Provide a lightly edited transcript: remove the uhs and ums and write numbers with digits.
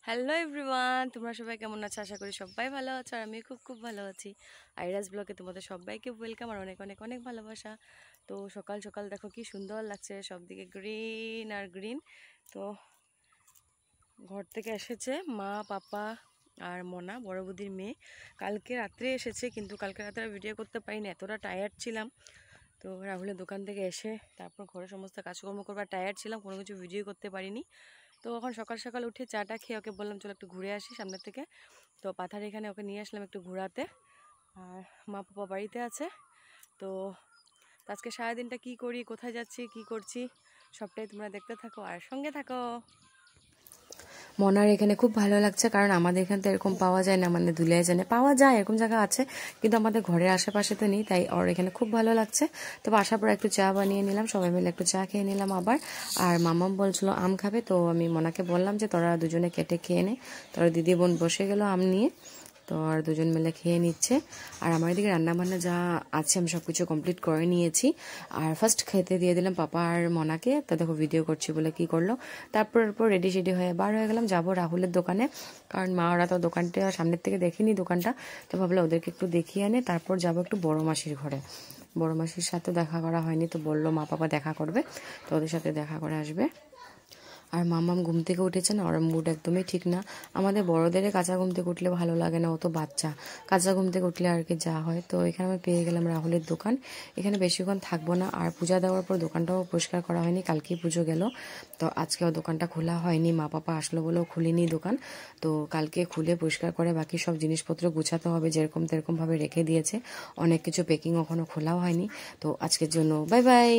Hello everyone, তোমরা সবাই কেমন আছো? আশা করি সবাই ভালো আছো আর আমি খুব খুব ভালো আছি। আইরাস ব্লগে তোমাদের সবাইকে ওয়েলকাম আর অনেক অনেক অনেক ভালোবাসা। তো সকাল সকাল দেখো কি সুন্দর লাগছে, সবদিকে গ্রিন আর গ্রিন। তো ঘর থেকে এসেছে মা, পাপা আর মনা, বড় বৌদির মেয়ে। কালকে রাত্রে এসেছে, কিন্তু কালকে রাত্রে ভিডিও করতে পারিনি, এতটা টায়ার্ড ছিলাম। তো রাহুলের দোকান থেকে এসে তারপর ঘরে সমস্ত কাজকর্ম করবার টায়ার্ড ছিলাম, কোনো কিছু ভিডিও করতে পারিনি। তো এখন সকাল সকাল উঠে চাটা খেয়ে ওকে বললাম চলো একটু ঘুরে আসি সামনের থেকে। তো পাথার এখানে ওকে নিয়ে আসলাম একটু ঘোরাতে। আর মা পাপা বাড়িতে আছে। তো আজকে সারাদিনটা কি করি, কোথায় যাচ্ছি, কি করছি, সবটাই তোমরা দেখতে থাকো আর সঙ্গে থাকো। মনার এখানে খুব ভালো লাগছে, কারণ আমাদের এখানে তো এরকম পাওয়া যায় না, মানে ধুলিয়ায় জানে পাওয়া যায়, এরকম জায়গা আছে কিন্তু আমাদের ঘরের আশেপাশে তো নেই, তাই ওর এখানে খুব ভালো লাগছে। তো আসার পর একটু চা বানিয়ে নিলাম, সবাই মিলে একটু চা খেয়ে নিলাম আবার। আর মামাম বলছিল আম খাবে, তো আমি মনাকে বললাম যে তোরা দুজনে কেটে খেয়ে নে। তোরা দিদি বোন বসে গেল আম নিয়ে, তো আর দুজন মিলে খেয়ে নিচ্ছে। আর আমার এদিকে রান্নাবান্না যা আছে আমি সব কিছু কমপ্লিট করে নিয়েছি। আর ফার্স্ট খেতে দিয়ে দিলাম পাপা আর মনাকে। তো দেখো ভিডিও করছি বলে কি করলো। তারপর রেডি শেডি হয়ে বার হয়ে গেলাম, যাবো রাহুলের দোকানে, কারণ মা ওরা তো দোকানটা সামনের থেকে দেখিনি দোকানটা। তো ভাবলাম ওদেরকে একটু দেখিয়ে আনে, তারপর যাবো একটু বড় মাসির ঘরে। বড় মাসির সাথে দেখা করা হয়নি, তো বললো মা পাপা দেখা করবে, তো ওদের সাথে দেখা করে আসবে। আর মামাম ঘুম থেকে উঠেছে না, ওর মুড একদমই ঠিক না। আমাদের বড়দের কাঁচা ঘুম থেকে উঠলে ভালো লাগে না, ও তো বাচ্চা, কাঁচা ঘুম থেকে উঠলে আর কি যা হয়। তো এখানে আমি পেয়ে গেলাম রাহুলের দোকান। এখানে বেশিক্ষণ থাকবো না, আর পূজা দেওয়ার পর দোকানটাও পরিষ্কার করা হয়নি, কালকেই পুজো গেল। তো আজকে ও দোকানটা খোলা হয়নি, মা পাপা আসলো বলেও খুলিনি দোকান। তো কালকে খুলে পরিষ্কার করে বাকি সব জিনিসপত্র গুছাতে হবে, যেরকম তেরকমভাবে রেখে দিয়েছে। অনেক কিছু প্যাকিং এখনো খোলাও হয়নি। তো আজকের জন্য বাই বাই।